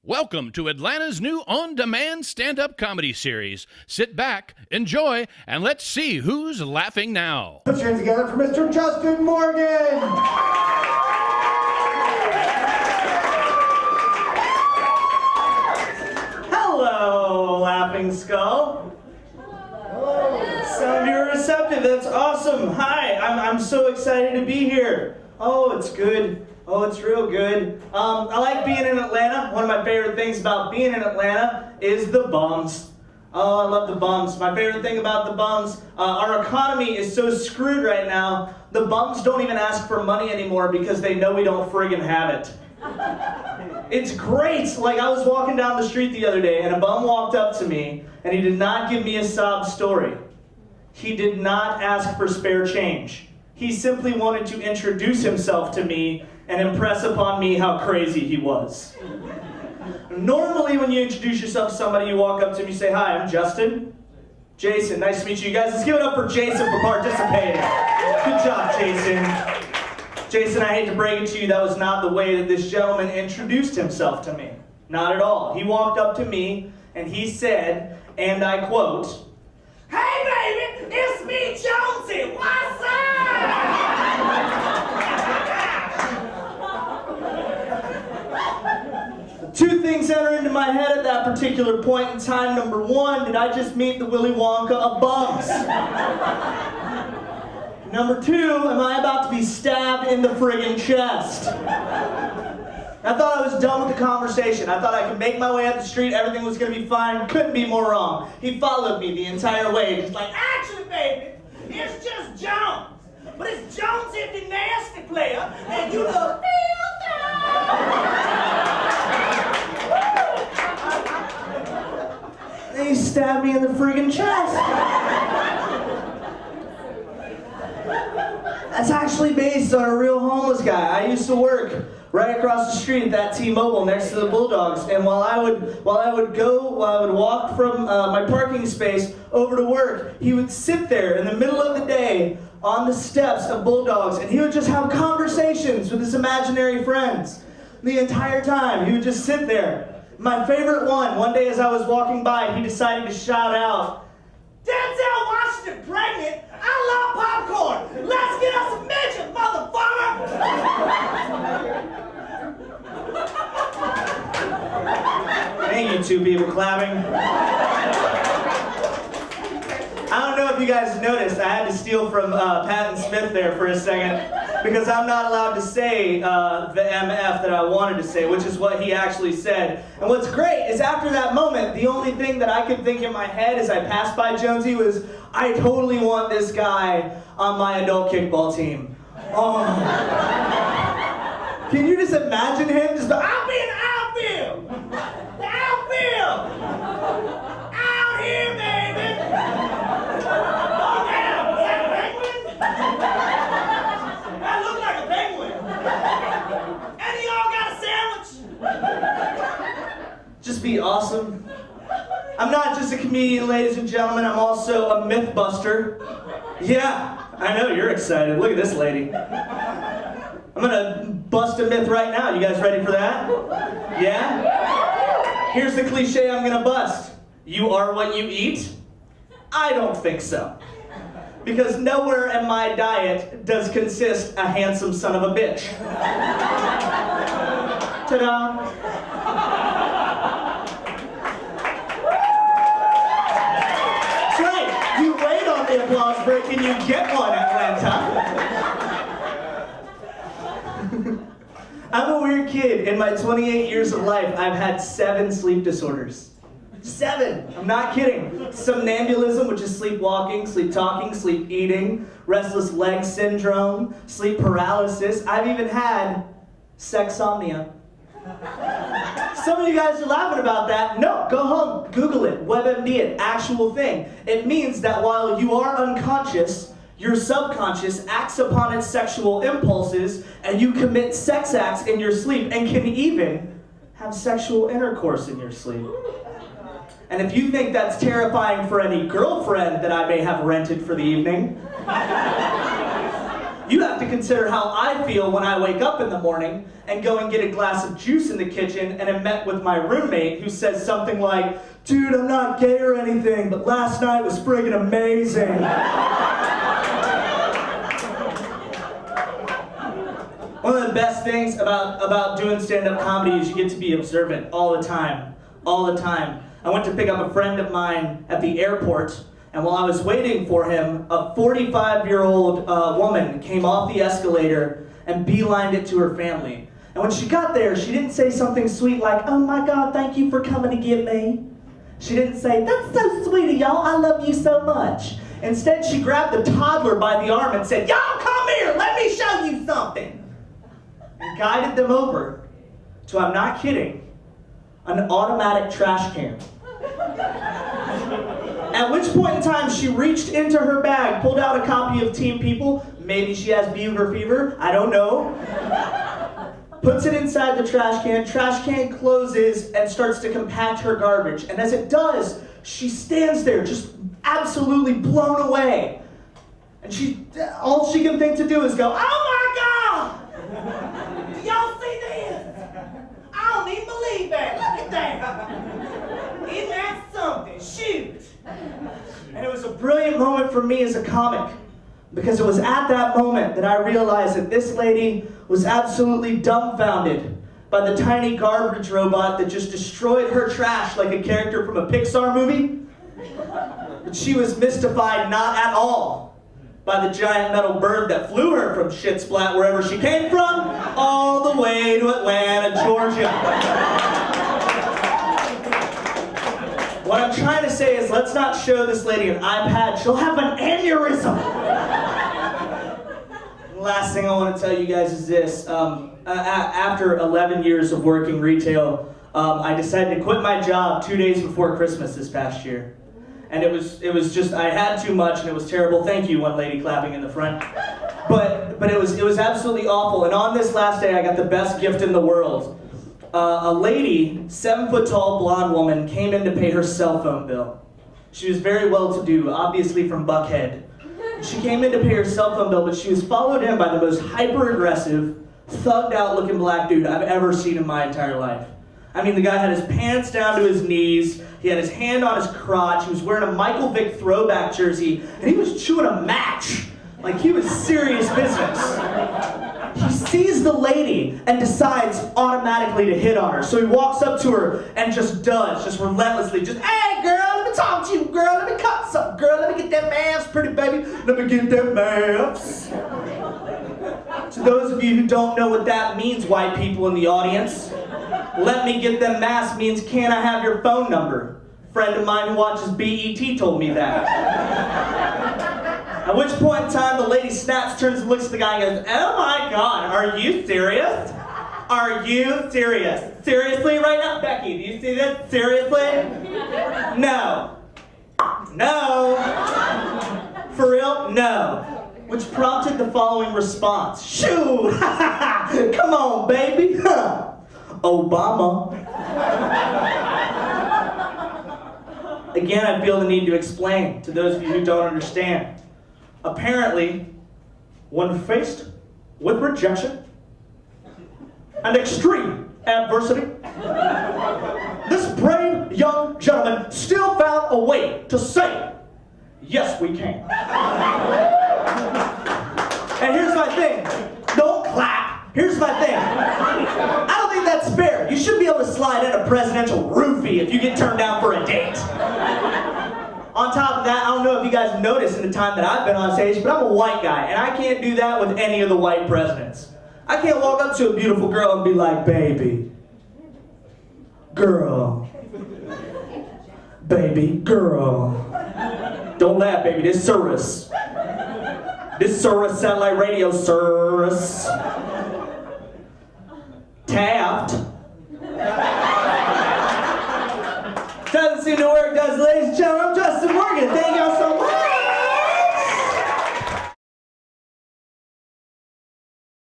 Welcome to Atlanta's new on-demand stand-up comedy series. Sit back, enjoy, and let's see who's laughing now. Put your hands together for Mr. Justin Morgan. Hello, Laughing Skull. Sound you're receptive. That's awesome. Hi, I'm so excited to be here. Oh, it's good. Oh, it's real good. I like being in Atlanta. One of my favorite things about being in Atlanta is the bums. Oh, I love the bums. My favorite thing about the bums, our economy is so screwed right now, the bums don't even ask for money anymore because they know we don't friggin' have it. It's great. Like, I was walking down the street the other day and a bum walked up to me and he did not give me a sob story. He did not ask for spare change. He simply wanted to introduce himself to me and impress upon me how crazy he was. Normally when you introduce yourself to somebody, you walk up to them, you say, "Hi, I'm Justin." "Jason, nice to meet you." Guys, let's give it up for Jason for participating. Good job, Jason. Jason, I hate to break it to you, that was not the way that this gentleman introduced himself to me. Not at all. He walked up to me and he said, and I quote, "Hey baby, it's me, Jonesy, what's up?" Two things enter into my head at that particular point in time. Number one, did I just meet the Willy Wonka of bums? Number two, am I about to be stabbed in the friggin' chest? I thought I was done with the conversation. I thought I could make my way up the street, everything was gonna be fine, couldn't be more wrong. He followed me the entire way, just like, "Actually, baby, it's just Jones. But it's Jones if the nasty player, and you look real Then he stabbed me in the friggin' chest. That's actually based on a real homeless guy. I used to work right across the street at that T-Mobile next to the Bulldogs, and while I would walk from my parking space over to work, he would sit there in the middle of the day on the steps of Bulldogs, and he would just have conversations with his imaginary friends the entire time. He would just sit there. My favorite one day as I was walking by, he decided to shout out, "Denzel Washington pregnant? I love popcorn! Let's get us a midget, motherfucker!" Thank you, two people clapping. I don't know if you guys noticed, I had to steal from Patton Smith there for a second because I'm not allowed to say the MF that I wanted to say, which is what he actually said. And what's great is after that moment, the only thing that I could think in my head as I passed by Jonesy was, I totally want this guy on my adult kickball team. Oh. Can you just imagine him just, "I'll be in the outfield! The outfield! Out here, baby!" Oh, damn, is that a penguin? That looked like a penguin. And y'all got a sandwich? Just be awesome. I'm not just a comedian, ladies and gentlemen, I'm also a myth buster. Yeah, I know you're excited. Look at this lady. I'm gonna bust a myth right now. You guys ready for that? Yeah? Here's the cliche I'm gonna bust. You are what you eat? I don't think so. Because nowhere in my diet does consist a handsome son of a bitch. Ta-da! That's right. You wait on the applause break and you get one, Atlanta. I'm a weird kid. In my 28 years of life, I've had 7 sleep disorders. 7! I'm not kidding. Somnambulism, which is sleepwalking, sleep talking, sleep eating, restless leg syndrome, sleep paralysis. I've even had sexsomnia. Some of you guys are laughing about that. No, go home, Google it, WebMD it, actual thing. It means that while you are unconscious, your subconscious acts upon its sexual impulses and you commit sex acts in your sleep and can even have sexual intercourse in your sleep. And if you think that's terrifying for any girlfriend that I may have rented for the evening, You have to consider how I feel when I wake up in the morning and go and get a glass of juice in the kitchen and am met with my roommate who says something like, dude, I'm not gay or anything, but last night was friggin' amazing. One of the best things about doing stand-up comedy is you get to be observant all the time. All the time. I went to pick up a friend of mine at the airport, and while I was waiting for him, a 45-year-old woman came off the escalator and beelined it to her family. And when she got there, she didn't say something sweet like, oh my God, thank you for coming to get me. She didn't say, that's so sweet of y'all, I love you so much. Instead, she grabbed the toddler by the arm and said, y'all come here, let me show you something. And guided them over to, I'm not kidding, an automatic trash can. At which point in time, she reached into her bag, pulled out a copy of Team People. Maybe she has bugle fever, I don't know. Puts it inside the trash can closes and starts to compact her garbage. And as it does, she stands there just absolutely blown away. And all she can think to do is go, oh my God! Y'all see this? I don't even believe that, look at that! Isn't that something? Shoot! And it was a brilliant moment for me as a comic, because it was at that moment that I realized that this lady was absolutely dumbfounded by the tiny garbage robot that just destroyed her trash like a character from a Pixar movie. But she was mystified not at all by the giant metal bird that flew her from shit splat wherever she came from, all the way to Atlanta, Georgia. What I'm trying to say is, let's not show this lady an iPad. She'll have an aneurysm. The last thing I want to tell you guys is this. After 11 years of working retail, I decided to quit my job 2 days before Christmas this past year. And it was just, I had too much and it was terrible. Thank you, one lady clapping in the front. But it was absolutely awful. And on this last day, I got the best gift in the world. A lady, 7-foot-tall blonde woman, came in to pay her cell phone bill. She was very well-to-do, obviously from Buckhead. She came in to pay her cell phone bill, but she was followed in by the most hyper-aggressive, thugged-out looking black dude I've ever seen in my entire life. I mean, the guy had his pants down to his knees, he had his hand on his crotch, he was wearing a Michael Vick throwback jersey, and he was chewing a match. Like, he was serious business. He sees the lady and decides automatically to hit on her. So he walks up to her and just relentlessly, hey girl, let me talk to you, girl, let me cut something, girl, let me get that mask, pretty baby, let me get that mask. To those of you who don't know what that means, white people in the audience, let me get them mask means, can I have your phone number? A friend of mine who watches BET told me that. At which point in time, the lady snaps, turns and looks at the guy and goes, oh my God, are you serious? Are you serious? Seriously right now? Becky, do you see this? Seriously? No. No. For real? No. Which prompted the following response. Shoo! Come on, baby. Obama. Again, I feel the need to explain to those of you who don't understand. Apparently, when faced with rejection and extreme adversity, this brave young gentleman still found a way to say, yes, we can. And here's my thing. Don't clap. Here's my thing. I don't think that's fair. You should be able to slide in a presidential roofie if you get turned down for a date. On top of that, I don't know if you guys noticed in the time that I've been on stage, but I'm a white guy, and I can't do that with any of the white presidents. I can't walk up to a beautiful girl and be like, baby, girl, baby, girl. Don't laugh, baby, this service. This service satellite radio service. Taft. Doesn't seem to work, does it, ladies and gentlemen? I'm Justin Morgan. Thank y'all so